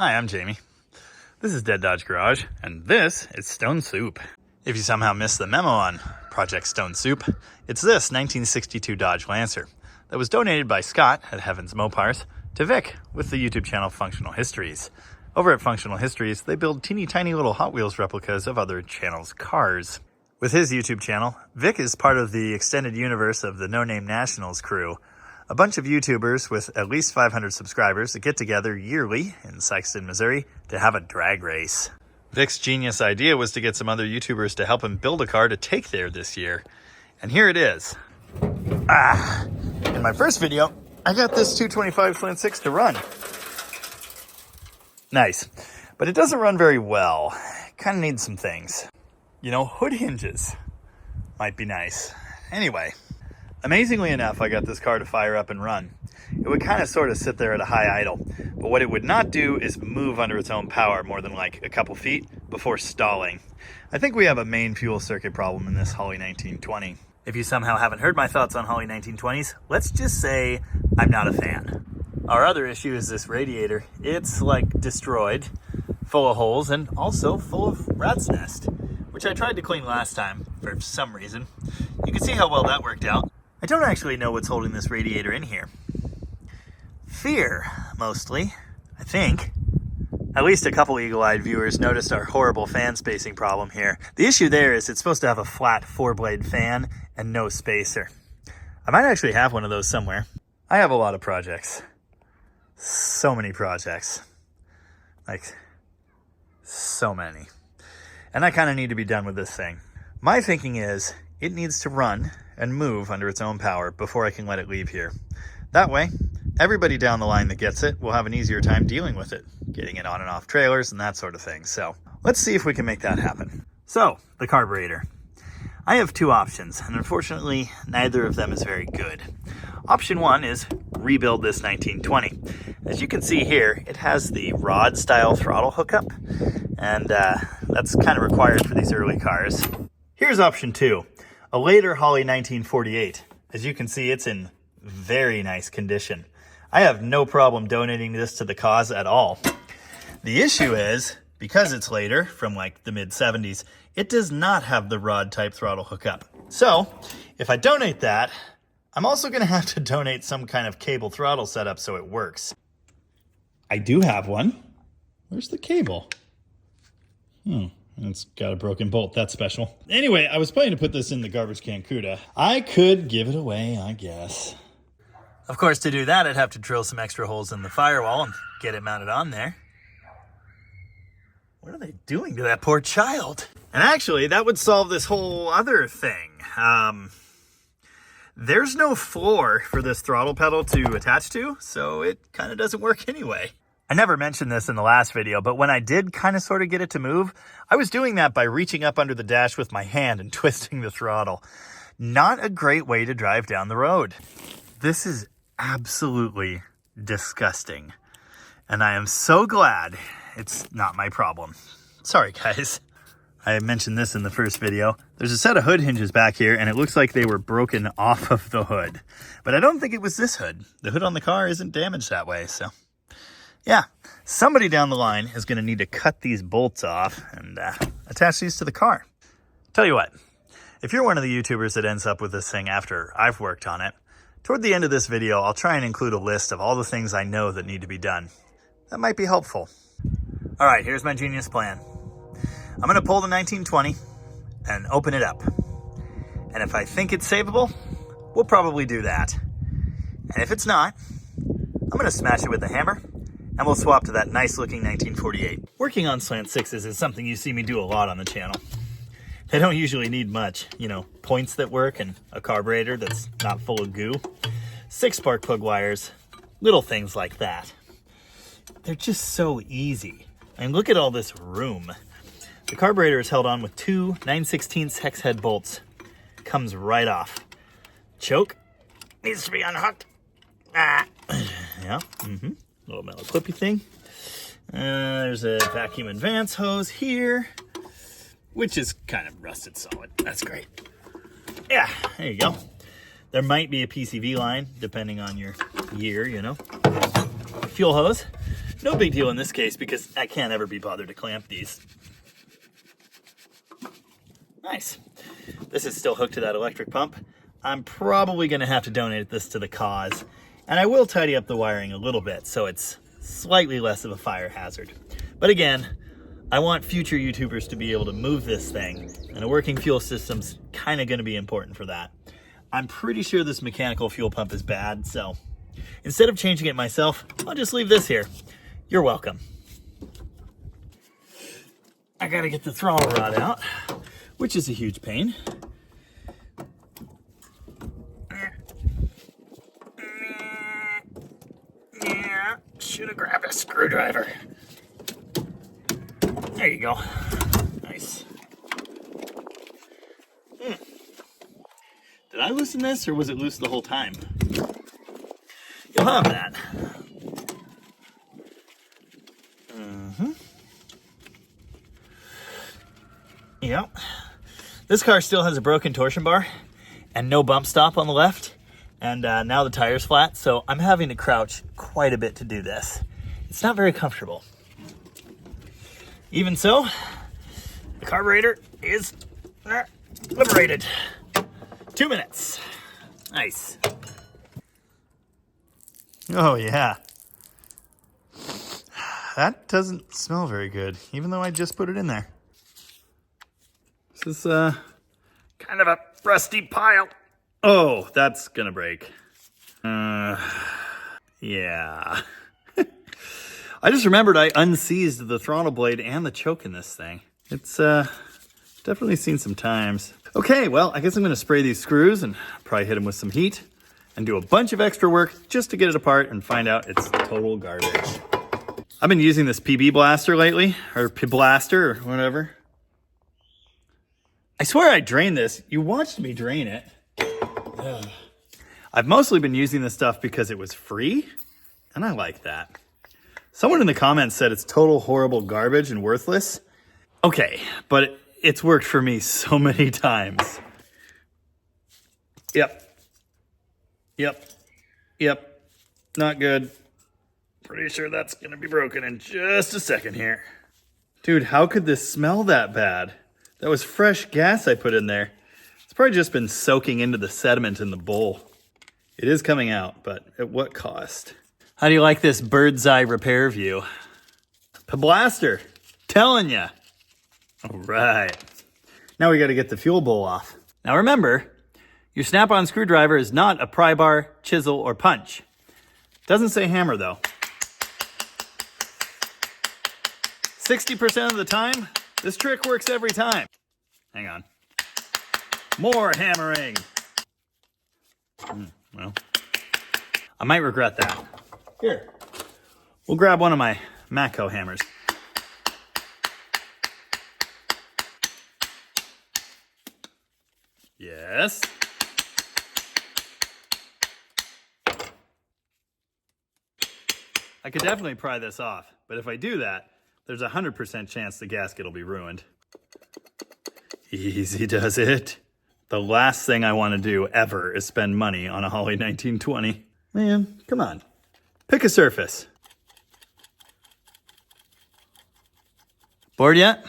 Hi, I'm Jamie. This is Dead Dodge Garage, and this is Stone Soup. If you somehow missed the memo on Project Stone Soup, it's this 1962 Dodge Lancer that was donated by Scott at Heavens Mopars to Vic with the YouTube channel Functional Histories. Over at Functional Histories, they build teeny tiny little Hot Wheels replicas of other channels' cars. With his YouTube channel, Vic is part of the extended universe of the No Name Nationals crew, a bunch of YouTubers with at least 500 subscribers that get together yearly in Sykeston, Missouri to have a drag race. Vic's genius idea was to get some other YouTubers to help him build a car to take there this year. And here it is. In my first video, I got this 225 Slant 6 to run. Nice. But it doesn't run very well. Kind of needs some things. You know, hood hinges might be nice. Anyway. Amazingly enough, I got this car to fire up and run. It would kind of sort of sit there at a high idle, but what it would not do is move under its own power more than like a couple feet before stalling. I think we have a main fuel circuit problem in this Holly 1920. If you somehow haven't heard my thoughts on Holly 1920s, let's just say I'm not a fan. Our other issue is this radiator. It's like destroyed, full of holes, and also full of rat's nest, which I tried to clean last time for some reason. You can see how well that worked out. I don't actually know what's holding this radiator in here. Fear, mostly, I think. At least a couple eagle-eyed viewers noticed our horrible fan spacing problem here. The issue there is it's supposed to have a flat 4-blade fan and no spacer. I might actually have one of those somewhere. I have a lot of projects. So many projects. Like, so many. And I kind of need to be done with this thing. My thinking is it needs to run and move under its own power before I can let it leave here. That way, everybody down the line that gets it will have an easier time dealing with it, getting it on and off trailers and that sort of thing. So let's see if we can make that happen. So, the carburetor. I have two options, and unfortunately, neither of them is very good. Option one is rebuild this 1920. As you can see here, it has the rod-style throttle hookup, and that's kind of required for these early cars. Here's option two. A later Holly 1948. As you can see, it's in very nice condition. I have no problem donating this to the cause at all. The issue is, because it's later, from like the mid-70s, it does not have the rod-type throttle hookup. So, if I donate that, I'm also going to have to donate some kind of cable throttle setup so it works. I do have one. Where's the cable? It's got a broken bolt. That's special. Anyway, I was planning to put this in the garbage can CUDA. I could give it away, I guess. Of course, to do that, I'd have to drill some extra holes in the firewall and get it mounted on there. What are they doing to that poor child? And actually, that would solve this whole other thing. There's no floor for this throttle pedal to attach to, so it kind of doesn't work anyway. I never mentioned this in the last video, but when I did kind of sort of get it to move, I was doing that by reaching up under the dash with my hand and twisting the throttle. Not a great way to drive down the road. This is absolutely disgusting. And I am so glad it's not my problem. Sorry, guys. I mentioned this in the first video. There's a set of hood hinges back here, and it looks like they were broken off of the hood. But I don't think it was this hood. The hood on the car isn't damaged that way, so... yeah, somebody down the line is going to need to cut these bolts off and attach these to the car. Tell you what, if you're one of the YouTubers that ends up with this thing after I've worked on it, toward the end of this video, I'll try and include a list of all the things I know that need to be done. That might be helpful. All right, here's my genius plan. I'm going to pull the 1920 and open it up. And if I think it's savable, we'll probably do that. And if it's not, I'm going to smash it with a hammer, and we'll swap to that nice-looking 1948. Working on Slant 6s is something you see me do a lot on the channel. They don't usually need much, you know, points that work and a carburetor that's not full of goo, 6 spark plug wires, little things like that. They're just so easy. And look at all this room. The carburetor is held on with 2 9/16 hex head bolts. Comes right off. Choke needs to be unhooked. Yeah, little metal clippy thing. There's a vacuum advance hose here, which is kind of rusted solid. That's great. Yeah, there you go. There might be a PCV line, depending on your year, you know. Fuel hose. No big deal in this case because I can't ever be bothered to clamp these. Nice. This is still hooked to that electric pump. I'm probably going to have to donate this to the cause. And I will tidy up the wiring a little bit so it's slightly less of a fire hazard. But again, I want future YouTubers to be able to move this thing, and a working fuel system's kind of going to be important for that. I'm pretty sure this mechanical fuel pump is bad, so instead of changing it myself, I'll just leave this here. You're welcome. I gotta get the throttle rod out, which is a huge pain. Yeah, should have grabbed a screwdriver. There you go. Nice. Did I loosen this, or was it loose the whole time? You'll have that. Yep. This car still has a broken torsion bar and no bump stop on the left. And now the tire's flat, so I'm having to crouch quite a bit to do this. It's not very comfortable. Even so, the carburetor is liberated. 2 minutes. Nice. Oh yeah. That doesn't smell very good, even though I just put it in there. This is kind of a rusty pile. Oh, that's gonna break. Yeah. I just remembered I unseized the throttle blade and the choke in this thing. It's definitely seen some times. Okay, well, I guess I'm gonna spray these screws and probably hit them with some heat and do a bunch of extra work just to get it apart and find out it's total garbage. I've been using this PB blaster lately, or P-blaster, or whatever. I swear I drained this. You watched me drain it. Ugh. I've mostly been using this stuff because it was free, and I like that. Someone in the comments said it's total horrible garbage and worthless. Okay, but it's worked for me so many times. Yep. Not good. Pretty sure that's gonna be broken in just a second here. Dude, how could this smell that bad? That was fresh gas I put in there. It's probably just been soaking into the sediment in the bowl. It is coming out, but at what cost? How do you like this bird's eye repair view? P-blaster, telling ya. All right. Now we gotta get the fuel bowl off. Now remember, your snap-on screwdriver is not a pry bar, chisel, or punch. Doesn't say hammer though. 60% of the time, this trick works every time. Hang on. More hammering. Well, I might regret that. Here, we'll grab one of my Matco hammers. Yes. I could definitely pry this off, but if I do that, there's a 100% chance the gasket will be ruined. Easy does it. The last thing I want to do ever is spend money on a Holley 1920. Man, come on. Pick a surface. Bored yet?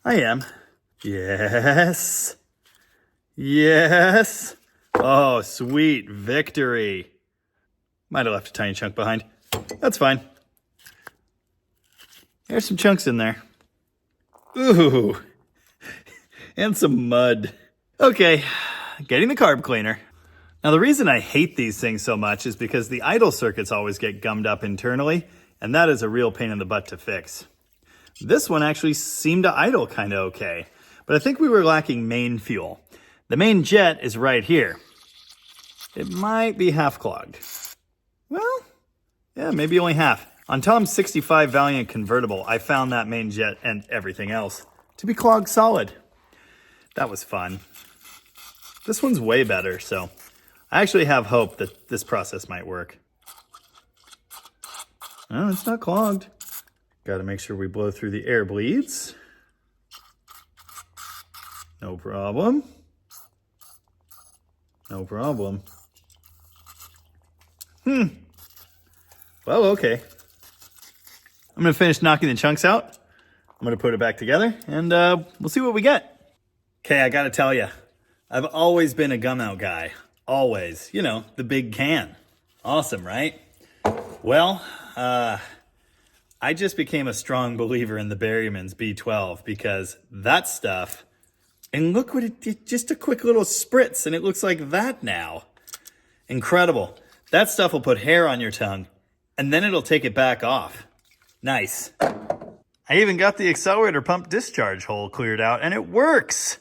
I am. Yes. Yes. Oh, sweet victory. Might have left a tiny chunk behind. That's fine. There's some chunks in there. Ooh. And some mud. Okay, getting the carb cleaner. Now the reason I hate these things so much is because the idle circuits always get gummed up internally, and that is a real pain in the butt to fix. This one actually seemed to idle kind of okay, but I think we were lacking main fuel. The main jet is right here. It might be half clogged. Well, yeah, maybe only half. On Tom's 65 Valiant convertible, I found that main jet and everything else to be clogged solid. That was fun. This one's way better, so I actually have hope that this process might work. Oh, it's not clogged. Got to make sure we blow through the air bleeds. No problem. No problem. Well, okay. I'm gonna finish knocking the chunks out. I'm gonna put it back together and we'll see what we get. Okay, I gotta tell you, I've always been a gum out guy. Always. You know, the big can. Awesome, right? Well, I just became a strong believer in the Berryman's B12 because that stuff, and look what it did, just a quick little spritz and it looks like that now. Incredible. That stuff will put hair on your tongue and then it'll take it back off. Nice. I even got the accelerator pump discharge hole cleared out and it works.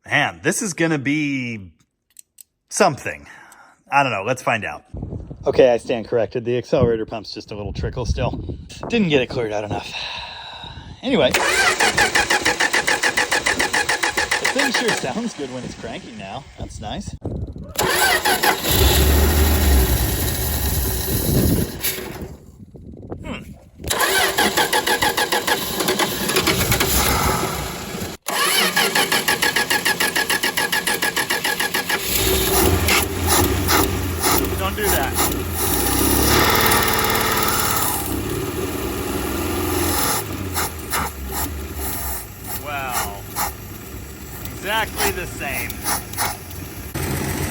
Man, this is gonna be something. I don't know, let's find out. Okay, I stand corrected. The accelerator pump's just a little trickle still. Didn't get it cleared out enough. Anyway. The thing sure sounds good when it's cranking now. That's nice. Don't do that. Wow. Exactly the same.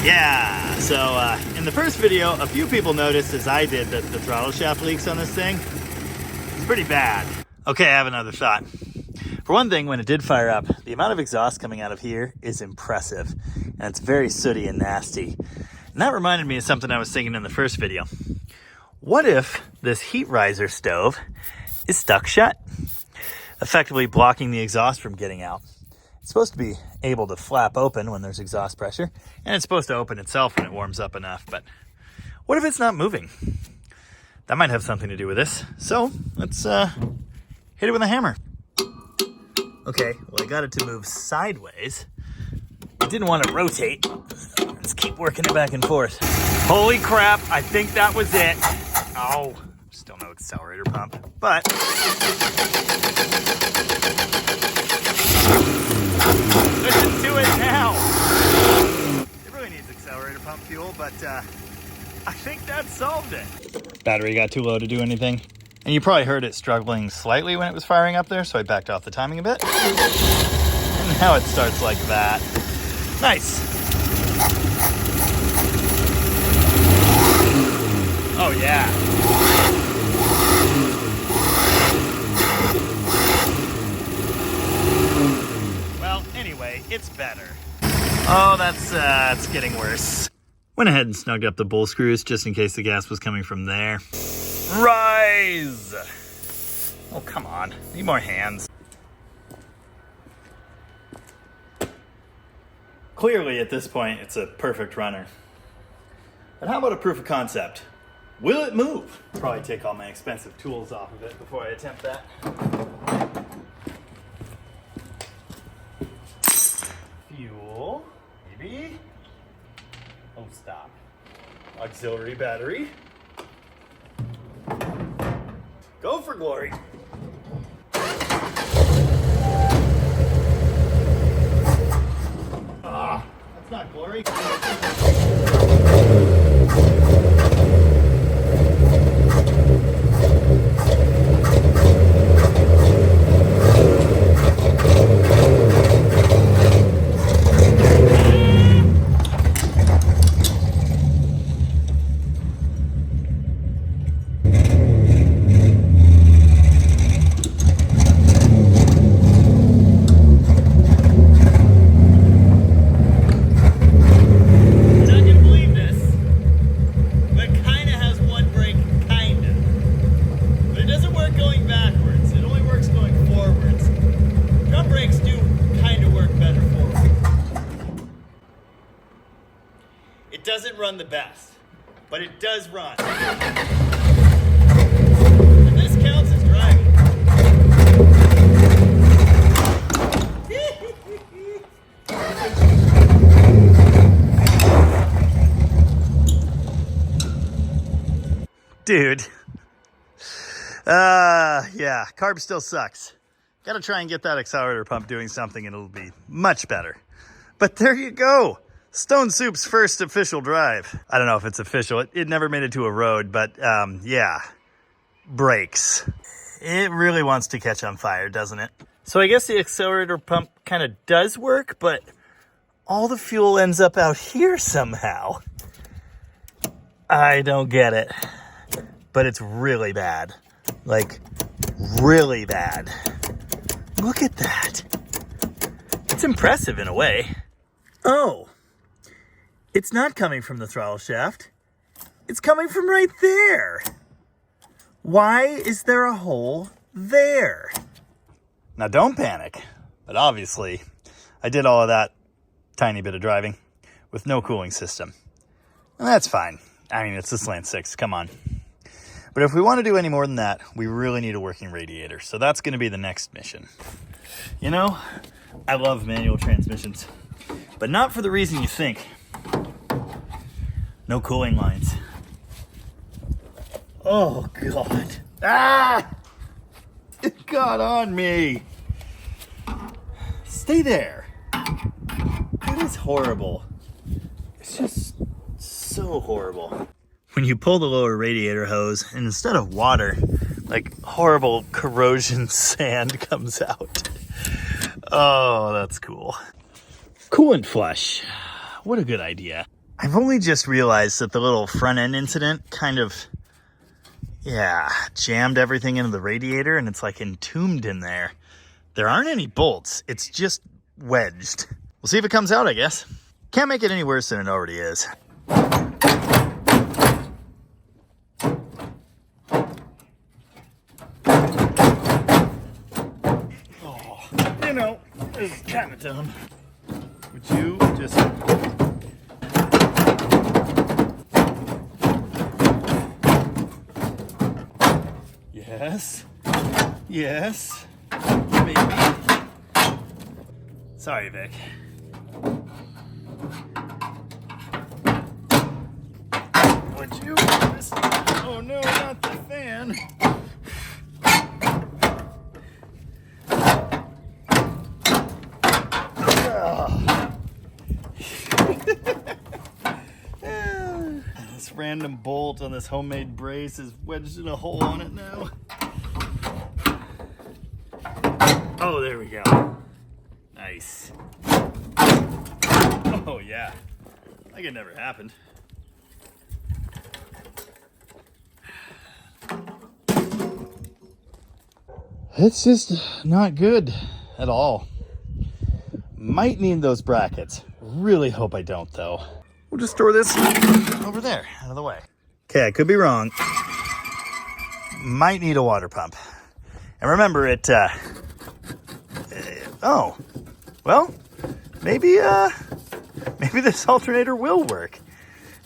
Yeah, so in the first video, a few people noticed, as I did, that the throttle shaft leaks on this thing. It's pretty bad. Okay, I have another thought. For one thing, when it did fire up, the amount of exhaust coming out of here is impressive. And it's very sooty and nasty. And that reminded me of something I was thinking in the first video. What if this heat riser stove is stuck shut, effectively blocking the exhaust from getting out? It's supposed to be able to flap open when there's exhaust pressure, and it's supposed to open itself when it warms up enough, but what if it's not moving? That might have something to do with this. So let's hit it with a hammer. Okay, well, I got it to move sideways. I didn't want to rotate. Let's keep working it back and forth. Holy crap, I think that was it. Oh, still no accelerator pump, but listen to it now. It really needs accelerator pump fuel, but I think that solved it. Battery got too low to do anything. And you probably heard it struggling slightly when it was firing up there, so I backed off the timing a bit. And now it starts like that. Nice. Oh yeah. Well, anyway, it's better. Oh, that's getting worse. Went ahead and snugged up the bowl screws just in case the gas was coming from there. Rise! Oh, come on. Need more hands. Clearly, at this point, it's a perfect runner. But how about a proof of concept? Will it move? Probably take all my expensive tools off of it before I attempt that. Fuel, maybe. Oh, stop. Auxiliary battery. Go for glory. Ah, that's not glory. It doesn't run the best, but it does run. And this counts as driving. Dude. Yeah, Carb still sucks. Gotta try and get that accelerator pump doing something and it'll be much better. But there you go. Stone Soup's first official drive. I don't know if it's official. It never made it to a road, but yeah, brakes. it really wants to catch on fire, doesn't it? So I guess the accelerator pump kind of does work, but all the fuel ends up out here somehow. I don't get it, but it's really bad. Like, really bad. Look at that. It's impressive in a way. Oh, it's not coming from the throttle shaft. It's coming from right there. Why is there a hole there? Now don't panic, but obviously I did all of that tiny bit of driving with no cooling system. And that's fine. I mean, it's the Slant 6, come on. But if we want to do any more than that, we really need a working radiator. So that's going to be the next mission. You know, I love manual transmissions, but not for the reason you think. No cooling lines. Oh, God. Ah! It got on me. Stay there. That is horrible. It's just so horrible. When you pull the lower radiator hose, and instead of water, like horrible corrosion sand comes out. Oh, that's cool. Coolant flush. What a good idea. I've only just realized that the little front end incident kind of, jammed everything into the radiator, and it's like entombed in there. There aren't any bolts. It's just wedged. We'll see if it comes out, I guess. Can't make it any worse than it already is. Oh, you know, this is kind of dumb. Would you just... Yes. Yes. Maybe. Sorry, Vic. Would you? Oh no, not the fan. This random bolt on this homemade brace is wedged in a hole on it now. Oh, there we go. Nice. Oh, yeah. Like it never happened. It's just not good at all. Might need those brackets. Really hope I don't, though. We'll just store this over there, out of the way. Okay, I could be wrong. Might need a water pump. And remember, oh, well, maybe this alternator will work.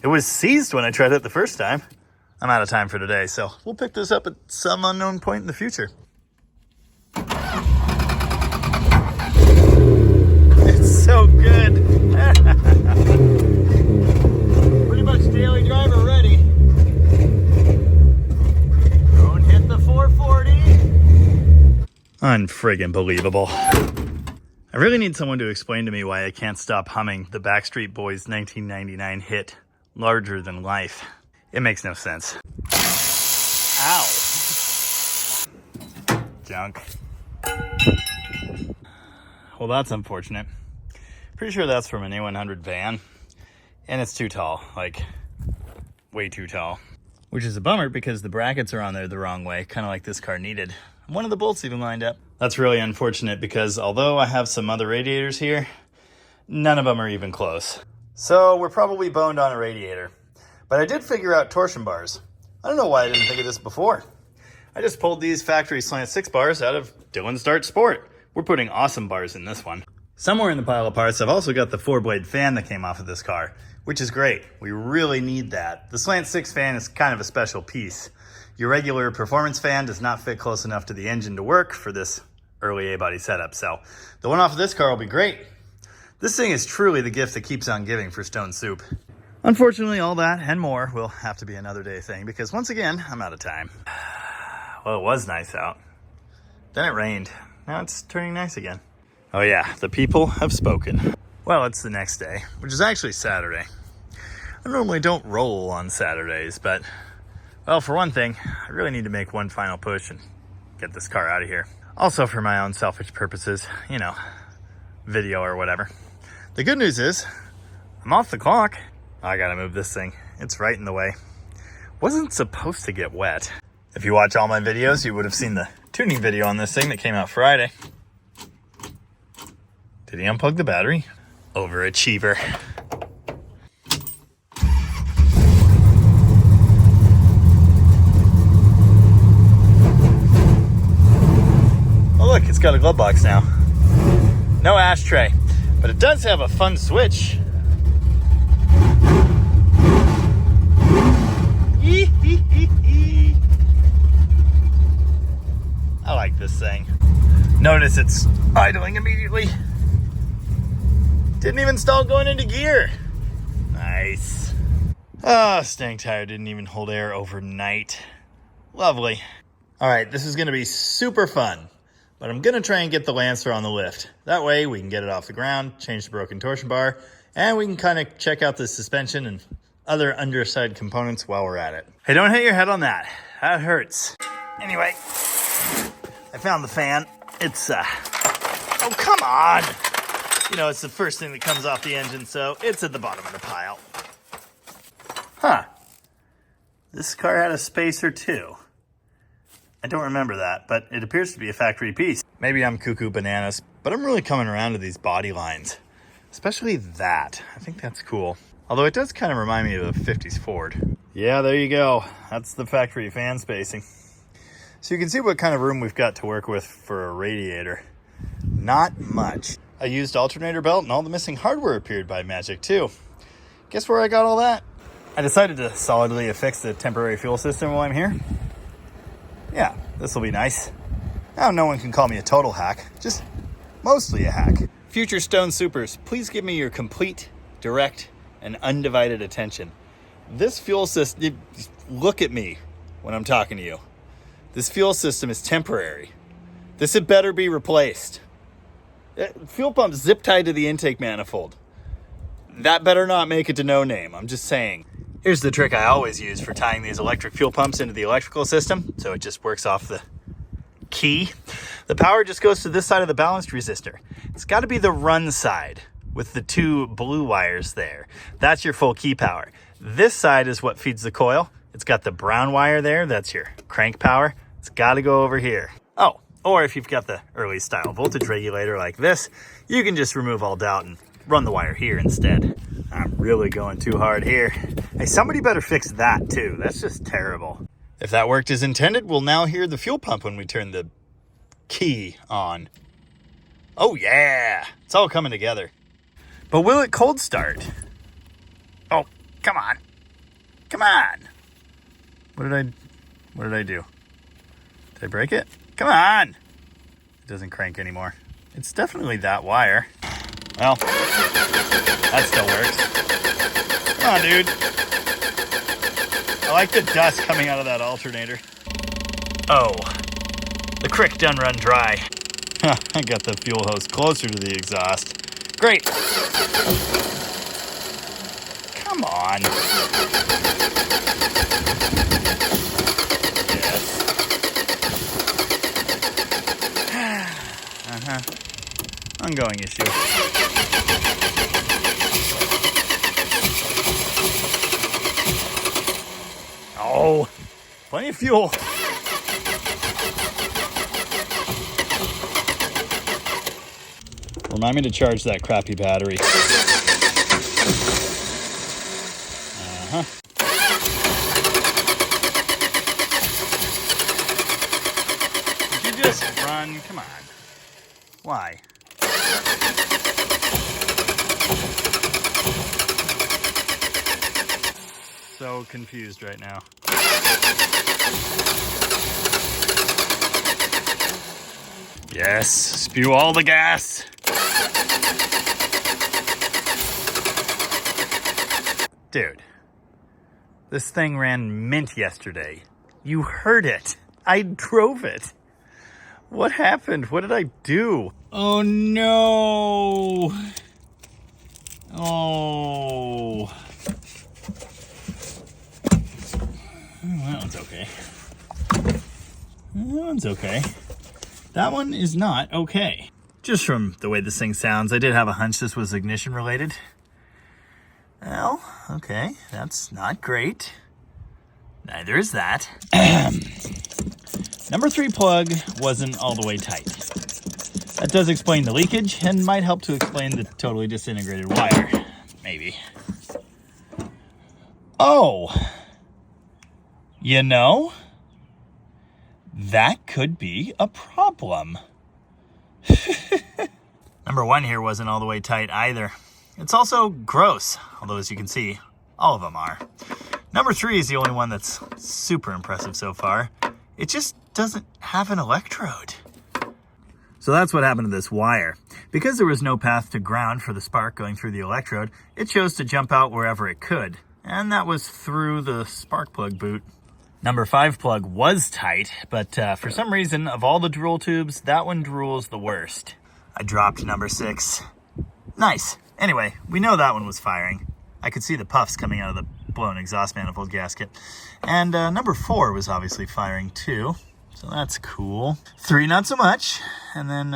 It was seized when I tried it the first time. I'm out of time for today, so we'll pick this up at some unknown point in the future. It's so good. Pretty much daily driver ready. Don't hit the 440. Unfriggin' believable. I really need someone to explain to me why I can't stop humming the Backstreet Boys 1999 hit, Larger Than Life. It makes no sense. Ow. Junk. Well, that's unfortunate. Pretty sure that's from an A100 van. And it's too tall, like way too tall. Which is a bummer because the brackets are on there the wrong way, kind of like this car needed. One of the bolts even lined up. That's really unfortunate because although I have some other radiators here, none of them are even close. So we're probably boned on a radiator. But I did figure out torsion bars. I don't know why I didn't think of this before. I just pulled these factory Slant 6 bars out of Dylan's Dart Sport. We're putting awesome bars in this one. Somewhere in the pile of parts, I've also got the 4-blade fan that came off of this car, which is great. We really need that. The Slant 6 fan is kind of a special piece. Your regular performance fan does not fit close enough to the engine to work for this early A-body setup, so the one off of this car will be great. This thing is truly the gift that keeps on giving for Stone Soup. Unfortunately, all that and more will have to be another day thing because once again, I'm out of time. Well, it was nice out. Then it rained. Now it's turning nice again. Oh yeah, the people have spoken. Well, it's the next day, which is actually Saturday. I normally don't roll on Saturdays, but, well, for one thing, I really need to make one final push and get this car out of here. Also for my own selfish purposes, you know, video or whatever. The good news is, I'm off the clock. I gotta move this thing. It's right in the way. Wasn't supposed to get wet. If you watch all my videos, you would have seen the tuning video on this thing that came out Friday. Did he unplug the battery? Overachiever. Oh look, it's got a glove box now. No ashtray, but it does have a fun switch. I like this thing. Notice it's idling immediately. Didn't even stall going into gear. Nice. Staying tire didn't even hold air overnight. Lovely. All right, this is gonna be super fun, but I'm gonna try and get the Lancer on the lift. That way we can get it off the ground, change the broken torsion bar, and we can kind of check out the suspension and other underside components while we're at it. Hey, don't hit your head on that. That hurts. Anyway, I found the fan. It's, oh, come on. You know, it's the first thing that comes off the engine, so it's at the bottom of the pile. Huh. This car had a spacer too. I don't remember that, but it appears to be a factory piece. Maybe I'm cuckoo bananas, but I'm really coming around to these body lines. Especially that. I think that's cool. Although it does kind of remind me of a 50s Ford. Yeah, there you go. That's the factory fan spacing. So you can see what kind of room we've got to work with for a radiator. Not much. A used alternator belt and all the missing hardware appeared by magic too. Guess where I got all that? I decided to solidly affix the temporary fuel system while I'm here. Yeah, this will be nice. Now no one can call me a total hack, just mostly a hack. Future Stone Supers, please give me your complete, direct, and undivided attention. This fuel system, look at me when I'm talking to you. This fuel system is temporary. This had better be replaced. Fuel pump zip tied to the intake manifold. That better not make it to no name, I'm just saying. Here's the trick I always use for tying these electric fuel pumps into the electrical system, so it just works off the key. The power just goes to this side of the balanced resistor. It's got to be the run side with the two blue wires there. That's your full key power. This side is what feeds the coil. It's got the brown wire there. That's your crank power. It's got to go over here. Oh, or if you've got the early style voltage regulator like this, you can just remove all doubt and run the wire here instead. I'm really going too hard here. Hey, somebody better fix that too. That's just terrible. If that worked as intended, we'll now hear the fuel pump when we turn the key on. Oh yeah, it's all coming together. But will it cold start? Oh, come on. Come on. What did I do? Did I break it? Come on. It doesn't crank anymore. It's definitely that wire. Well, that still works. Come on, dude. I like the dust coming out of that alternator. Oh, the crick done run dry. I got the fuel hose closer to the exhaust. Great. Come on. Yes. Ongoing issue. Oh, plenty of fuel. Remind me to charge that crappy battery. Did you just run? Come on. Why? So confused right now. Yes, spew all the gas. Dude, this thing ran mint yesterday. You heard it. I drove it. What happened? What did I do? Oh no. Oh. That one's okay. That one's okay. That one is not okay. Just from the way this thing sounds, I did have a hunch this was ignition related. Well, okay, that's not great. Neither is that. Number 3 plug wasn't all the way tight. That does explain the leakage and might help to explain the totally disintegrated wire. Maybe. Oh, you know, that could be a problem. Number 1 here wasn't all the way tight either. It's also gross, although as you can see, all of them are. Number 3 is the only one that's super impressive so far. It just doesn't have an electrode. So that's what happened to this wire. Because there was no path to ground for the spark going through the electrode, it chose to jump out wherever it could. And that was through the spark plug boot. Number 5 plug was tight, but for some reason, of all the drool tubes, that one drools the worst. I dropped number 6. Nice. Anyway, we know that one was firing. I could see the puffs coming out of the blown exhaust manifold gasket. And number 4 was obviously firing too. So that's cool. 3 not so much. And then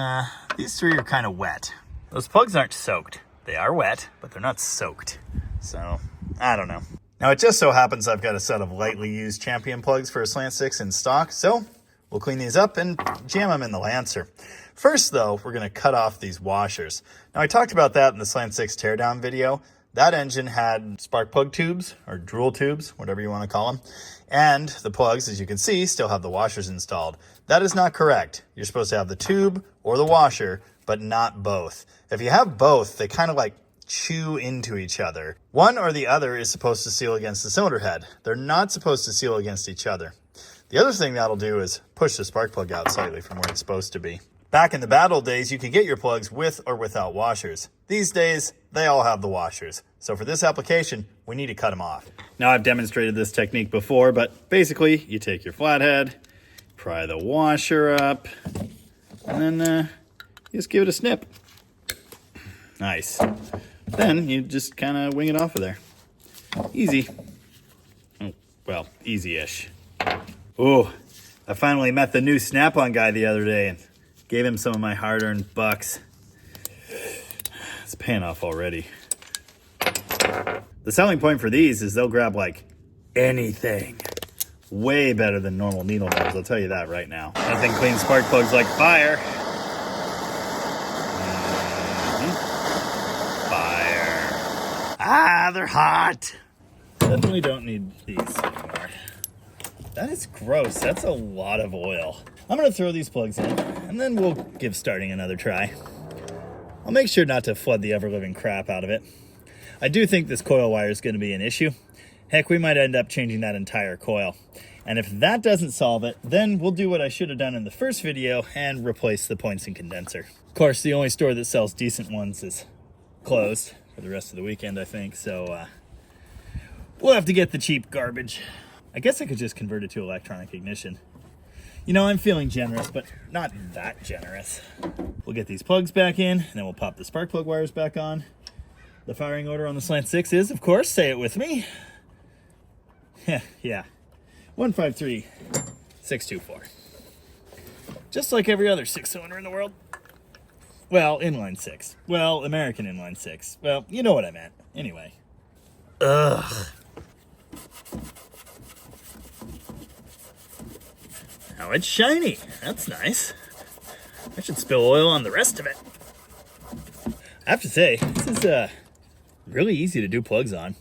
these 3 are kind of wet. Those plugs aren't soaked. They are wet, but they're not soaked. So, I don't know. Now it just so happens I've got a set of lightly used Champion plugs for a Slant 6 in stock. So we'll clean these up and jam them in the Lancer. First though, we're gonna cut off these washers. Now I talked about that in the Slant 6 teardown video. That engine had spark plug tubes, or drool tubes, whatever you want to call them. And the plugs, as you can see, still have the washers installed. That is not correct. You're supposed to have the tube or the washer, but not both. If you have both, they kind of like chew into each other. One or the other is supposed to seal against the cylinder head. They're not supposed to seal against each other. The other thing that'll do is push the spark plug out slightly from where it's supposed to be. Back in the bad old days, you could get your plugs with or without washers. These days, they all have the washers. So for this application, we need to cut them off. Now I've demonstrated this technique before, but basically you take your flathead, pry the washer up, and then you just give it a snip. Nice. Then you just kind of wing it off of there. Easy. Oh, well, easy-ish. Oh, I finally met the new Snap-on guy the other day and gave him some of my hard-earned bucks. It's paying off already. The selling point for these is they'll grab like anything. Way better than normal needle nose, I'll tell you that right now. That thing cleans spark plugs like fire. Fire. Ah, they're hot. Definitely don't need these anymore. That is gross. That's a lot of oil. I'm gonna throw these plugs in and then we'll give starting another try. I'll make sure not to flood the ever-living crap out of it. I do think this coil wire is gonna be an issue. Heck, we might end up changing that entire coil. And if that doesn't solve it, then we'll do what I should have done in the first video and replace the points and condenser. Of course, the only store that sells decent ones is closed for the rest of the weekend, I think. So we'll have to get the cheap garbage. I guess I could just convert it to electronic ignition. You know, I'm feeling generous, but not that generous. We'll get these plugs back in, and then we'll pop the spark plug wires back on. The firing order on the Slant 6 is, of course, say it with me. Yeah. 153624. Just like every other 6-cylinder in the world. Well, inline 6. Well, American inline 6. Well, you know what I meant. Anyway. Ugh. Now it's shiny. That's nice. I should spill oil on the rest of it. I have to say, this is really easy to do plugs on.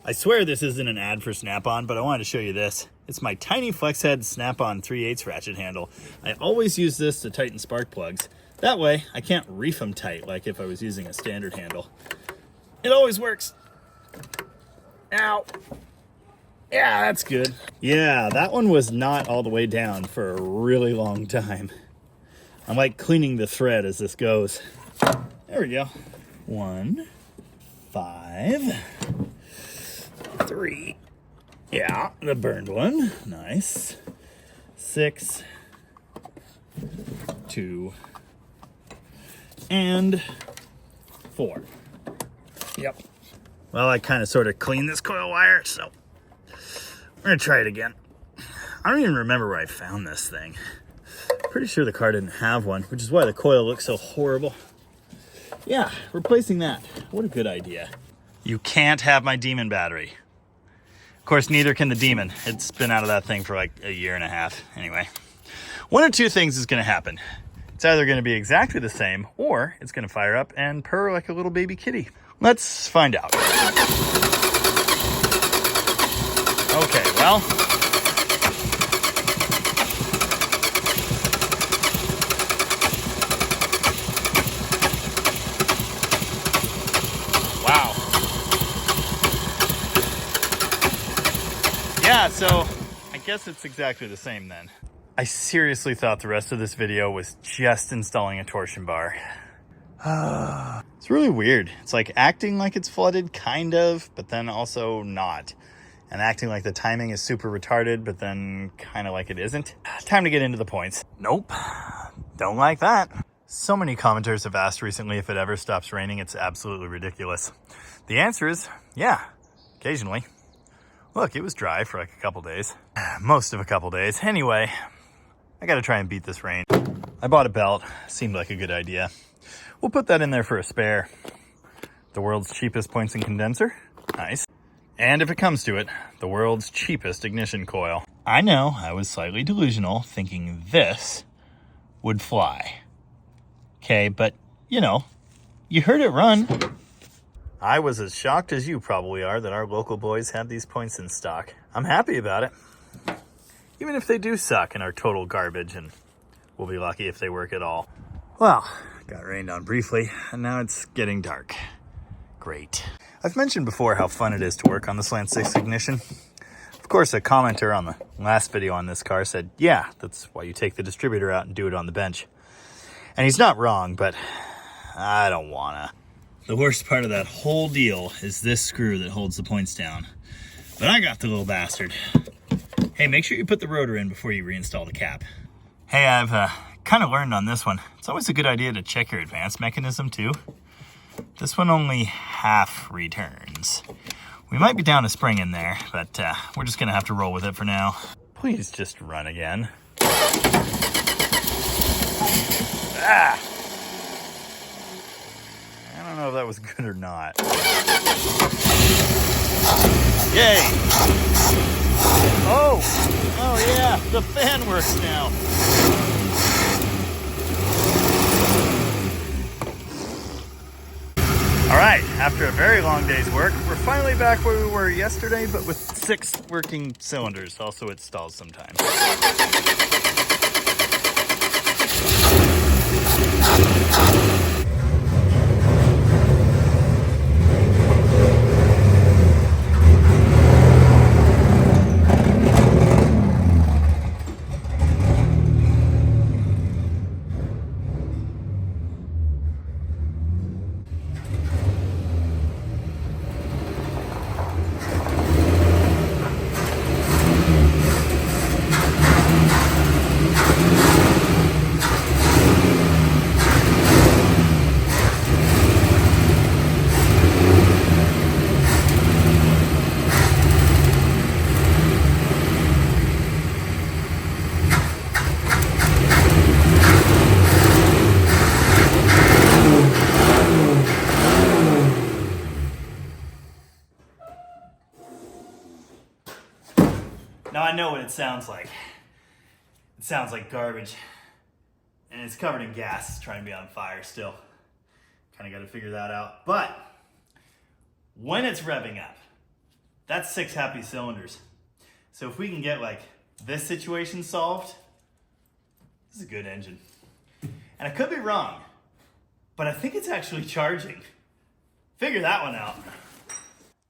I swear this isn't an ad for Snap-on, but I wanted to show you this. It's my tiny flex head Snap-on 3/8 ratchet handle. I always use this to tighten spark plugs. That way, I can't reef them tight like if I was using a standard handle. It always works. Ow. Yeah, that's good. Yeah, that one was not all the way down for a really long time. I'm like cleaning the thread as this goes. There we go. 1, 5, 3. Yeah, the burned one. Nice. 6, 2, and 4. Yep. Well, I kind of sort of cleaned this coil wire, so we're gonna try it again. I don't even remember where I found this thing. Pretty sure the car didn't have one, which is why the coil looks so horrible. Yeah, replacing that. What a good idea. You can't have my Demon battery. Of course, neither can the Demon. It's been out of that thing for like a year and a half. Anyway, one of two things is going to happen. It's either going to be exactly the same, or it's going to fire up and purr like a little baby kitty. Let's find out. Okay, well. Wow. Yeah, so I guess it's exactly the same then. I seriously thought the rest of this video was just installing a torsion bar. It's really weird. It's like acting like it's flooded, kind of, but then also not. And acting like the timing is super retarded, but then kind of like it isn't. Time to get into the points. Nope, don't like that. So many commenters have asked recently if it ever stops raining. It's absolutely ridiculous. The answer is, yeah, occasionally. Look, it was dry for like a couple days. Most of a couple days. Anyway, I gotta try and beat this rain. I bought a belt, seemed like a good idea. We'll put that in there for a spare. The world's cheapest points and condenser, nice. And if it comes to it, the world's cheapest ignition coil. I know, I was slightly delusional, thinking this would fly. Okay, but you know, you heard it run. I was as shocked as you probably are that our local boys have these points in stock. I'm happy about it. Even if they do suck and are total garbage, and we'll be lucky if they work at all. Well, got rained on briefly, and now it's getting dark. Great. I've mentioned before how fun it is to work on the Slant 6 ignition. Of course, a commenter on the last video on this car said, yeah, that's why you take the distributor out and do it on the bench. And he's not wrong, but I don't wanna. The worst part of that whole deal is this screw that holds the points down. But I got the little bastard. Hey, make sure you put the rotor in before you reinstall the cap. Hey, I've kind of learned on this one. It's always a good idea to check your advance mechanism too. This one only half returns. We might be down a spring in there, but we're just gonna have to roll with it for now. Please just run again. Ah! I don't know if that was good or not. Yay! Oh yeah, the fan works now. All right, after a very long day's work, we're finally back where we were yesterday, but with 6 working cylinders. Also, it stalls sometimes. Now I know what it sounds like. It sounds like garbage. And it's covered in gas. It's trying to be on fire still. Kind of got to figure that out. But when it's revving up, that's 6 happy cylinders. So if we can get like this situation solved, this is a good engine. And I could be wrong, but I think it's actually charging. Figure that one out.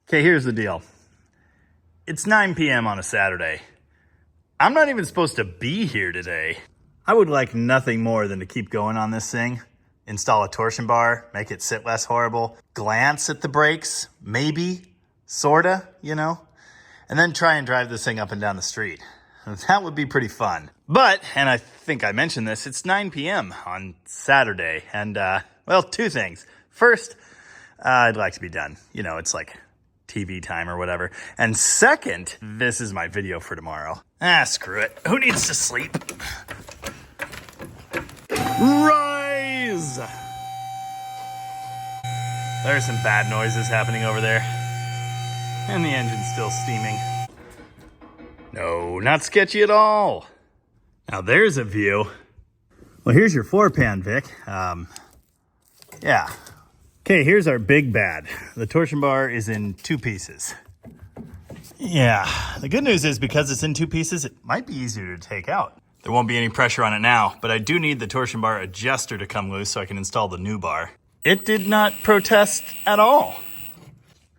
Okay, here's the deal. It's 9 p.m. on a Saturday. I'm not even supposed to be here today. I would like nothing more than to keep going on this thing, install a torsion bar, make it sit less horrible, glance at the brakes, maybe, sorta, you know, and then try and drive this thing up and down the street. That would be pretty fun. But, and I think I mentioned this, it's 9 p.m. on Saturday, and, well, 2 things. First, I'd like to be done. You know, it's like TV time or whatever. And second, this is my video for tomorrow. Ah, screw it. Who needs to sleep? Rise! There's some bad noises happening over there. And the engine's still steaming. No, not sketchy at all. Now there's a view. Well, here's your floor pan, Vic. Yeah. Okay, here's our big bad. The torsion bar is in 2 pieces. Yeah, the good news is because it's in 2 pieces, it might be easier to take out. There won't be any pressure on it now, but I do need the torsion bar adjuster to come loose so I can install the new bar. It did not protest at all.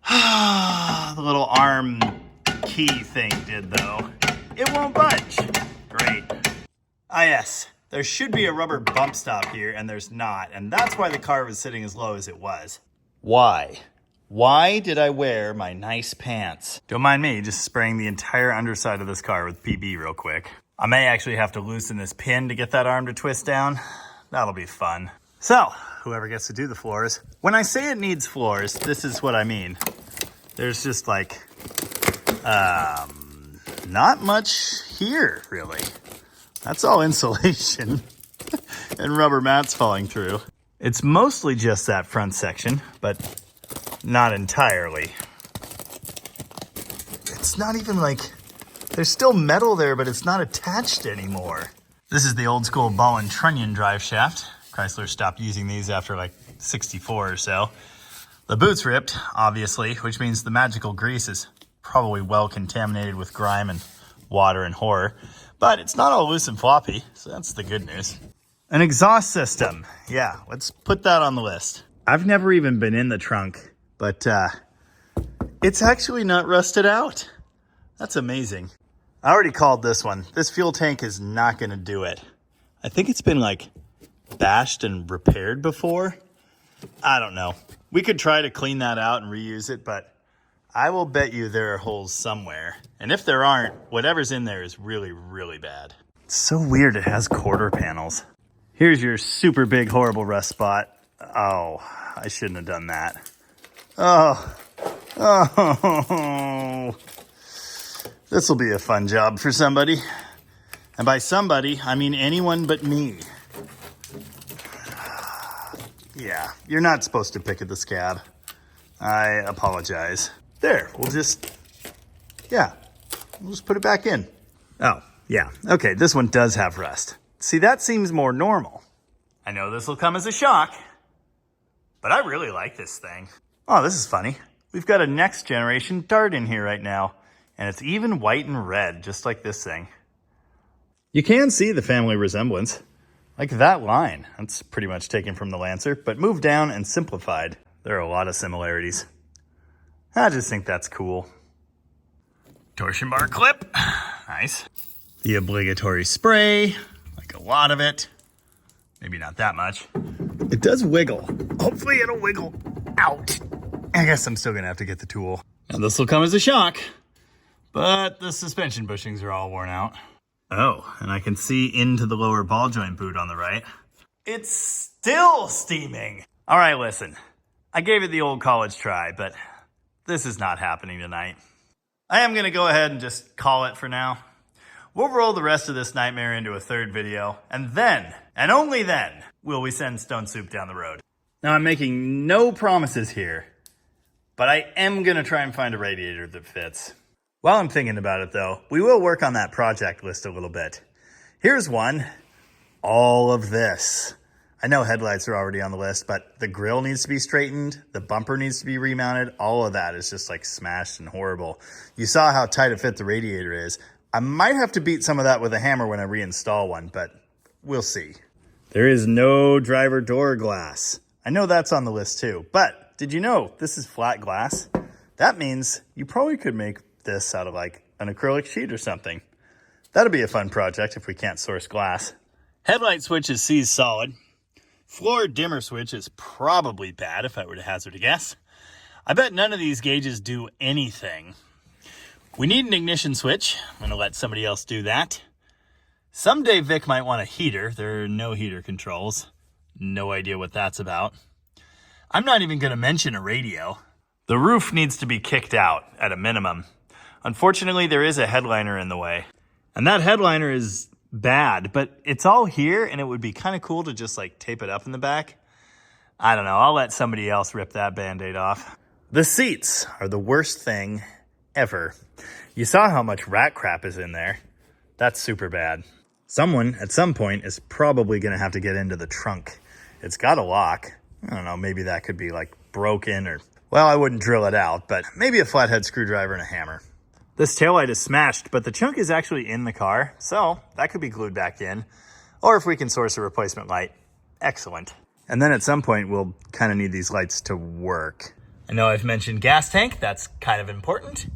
The little arm key thing did though. It won't budge. Great. Ah yes, there should be a rubber bump stop here and there's not, and that's why the car was sitting as low as it was. Why? Why did I wear my nice pants? Don't mind me just spraying the entire underside of this car with PB real quick. I may actually have to loosen this pin to get that arm to twist down. That'll be fun. So, whoever gets to do the floors. When I say it needs floors, this is what I mean. There's just like, not much here, really. That's all insulation and rubber mats falling through. It's mostly just that front section, but not entirely. It's not even like, there's still metal there, but it's not attached anymore. This is the old school ball and trunnion drive shaft. Chrysler stopped using these after like 64 or so. The boot's ripped, obviously, which means the magical grease is probably well contaminated with grime and water and horror. But it's not all loose and floppy, so that's the good news. An exhaust system. Yeah, let's put that on the list. I've never even been in the trunk, but it's actually not rusted out. That's amazing. I already called this one. This fuel tank is not gonna do it. I think it's been like bashed and repaired before. I don't know. We could try to clean that out and reuse it, but I will bet you there are holes somewhere. And if there aren't, whatever's in there is really, really bad. It's so weird it has quarter panels. Here's your super big, horrible rust spot. Oh, I shouldn't have done that. Oh. This will be a fun job for somebody. And by somebody, I mean anyone but me. Yeah, you're not supposed to pick at the scab. I apologize. There, we'll just put it back in. Oh, yeah, okay, this one does have rust. See, that seems more normal. I know this will come as a shock, but I really like this thing. Oh, this is funny. We've got a next generation Dart in here right now, and it's even white and red, just like this thing. You can see the family resemblance. Like that line, that's pretty much taken from the Lancer, but moved down and simplified. There are a lot of similarities. I just think that's cool. Torsion bar clip, nice. The obligatory spray, like a lot of it. Maybe not that much. It does wiggle. Hopefully it'll wiggle out. I guess I'm still gonna have to get the tool. Now this will come as a shock, but the suspension bushings are all worn out. Oh, and I can see into the lower ball joint boot on the right. It's still steaming. All right, listen. I gave it the old college try, but this is not happening tonight. I am gonna go ahead and just call it for now. We'll roll the rest of this nightmare into a third video, and then, and only then, will we send Stone Soup down the road. Now I'm making no promises here, but I am gonna try and find a radiator that fits. While I'm thinking about it though, we will work on that project list a little bit. Here's one, all of this. I know headlights are already on the list, but the grille needs to be straightened, the bumper needs to be remounted, all of that is just like smashed and horrible. You saw how tight a fit the radiator is. I might have to beat some of that with a hammer when I reinstall one, but we'll see. There is no driver door glass. I know that's on the list too, but did you know this is flat glass? That means you probably could make this out of like an acrylic sheet or something. That'll be a fun project if we can't source glass. Headlight switch is seized solid. Floor dimmer switch is probably bad if I were to hazard a guess. I bet none of these gauges do anything. We need an ignition switch. I'm gonna let somebody else do that. Someday Vic might want a heater. There are no heater controls. No idea what that's about. I'm not even gonna mention a radio. The roof needs to be kicked out at a minimum. Unfortunately, there is a headliner in the way. And that headliner is bad, but it's all here and it would be kind of cool to just like tape it up in the back. I don't know. I'll let somebody else rip that Band-Aid off. The seats are the worst thing ever. You saw how much rat crap is in there. That's super bad. Someone at some point is probably going to have to get into the trunk. It's got a lock. I don't know, maybe that could be like broken or, well, I wouldn't drill it out, but maybe a flathead screwdriver and a hammer. This taillight is smashed, but the chunk is actually in the car, so that could be glued back in. Or if we can source a replacement light, excellent. And then at some point, we'll kind of need these lights to work. I know I've mentioned gas tank, that's kind of important.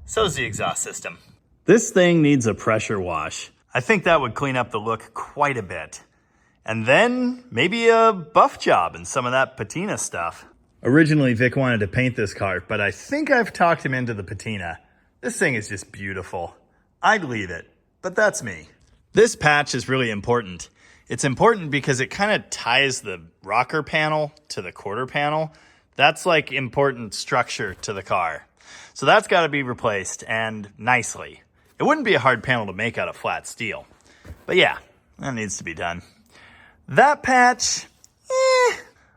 So's the exhaust system. This thing needs a pressure wash. I think that would clean up the look quite a bit. And then maybe a buff job and some of that patina stuff. Originally, Vic wanted to paint this car, but I think I've talked him into the patina. This thing is just beautiful. I'd leave it, but that's me. This patch is really important. It's important because it kind of ties the rocker panel to the quarter panel. That's like important structure to the car. So that's got to be replaced, and nicely. It wouldn't be a hard panel to make out of flat steel. But yeah, that needs to be done. That patch,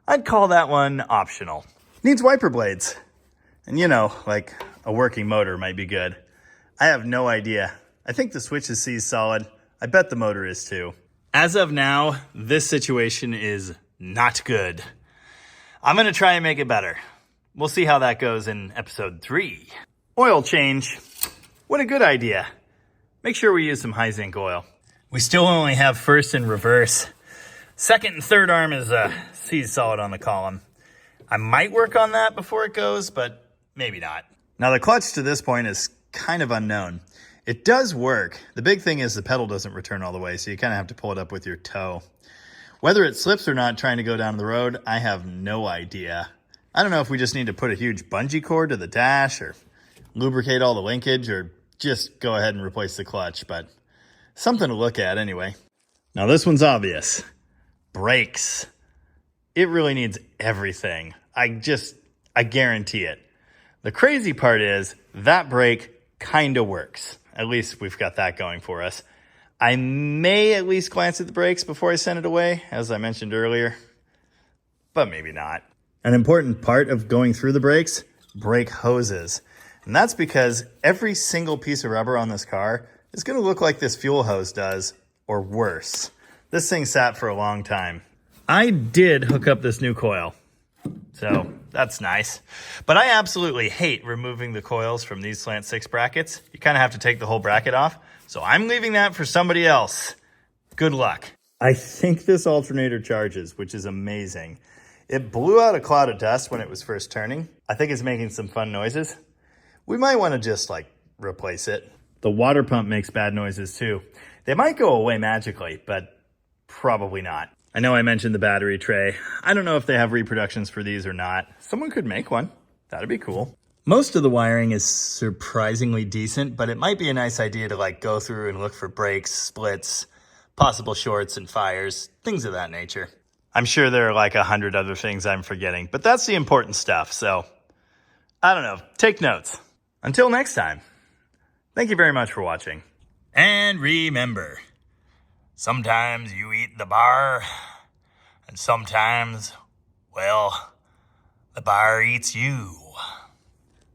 I'd call that one optional. Needs wiper blades. And you know, like a working motor might be good. I have no idea. I think the switch is seized solid. I bet the motor is too. As of now, this situation is not good. I'm gonna try and make it better. We'll see how that goes in episode 3. Oil change. What a good idea. Make sure we use some high zinc oil. We still only have first and reverse. Second and third arm is seized solid on the column. I might work on that before it goes, but maybe not. Now the clutch to this point is kind of unknown. It does work. The big thing is the pedal doesn't return all the way, so you kind of have to pull it up with your toe. Whether it slips or not trying to go down the road, I have no idea. I don't know if we just need to put a huge bungee cord to the dash or lubricate all the linkage or just go ahead and replace the clutch, but something to look at anyway. Now this one's obvious. Brakes. It really needs everything. I guarantee it. The crazy part is that brake kind of works. At least we've got that going for us. I may at least glance at the brakes before I send it away, as I mentioned earlier, but maybe not. An important part of going through the brakes, brake hoses. And that's because every single piece of rubber on this car is going to look like this fuel hose does, or worse. This thing sat for a long time. I did hook up this new coil, so that's nice. But I absolutely hate removing the coils from these slant 6 brackets. You kind of have to take the whole bracket off. So I'm leaving that for somebody else. Good luck. I think this alternator charges, which is amazing. It blew out a cloud of dust when it was first turning. I think it's making some fun noises. We might want to just like replace it. The water pump makes bad noises too. They might go away magically, but probably not. I know I mentioned the battery tray. I don't know if they have reproductions for these or not. Someone could make one. That'd be cool. Most of the wiring is surprisingly decent, but it might be a nice idea to like go through and look for breaks, splits, possible shorts and fires, things of that nature. I'm sure there are like 100 other things I'm forgetting, but that's the important stuff. So I don't know, take notes. Until next time, thank you very much for watching. And remember, sometimes you eat the bar, and sometimes, well, the bar eats you.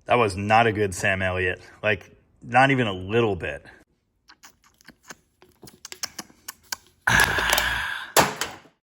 That was not a good Sam Elliott. Like, not even a little bit.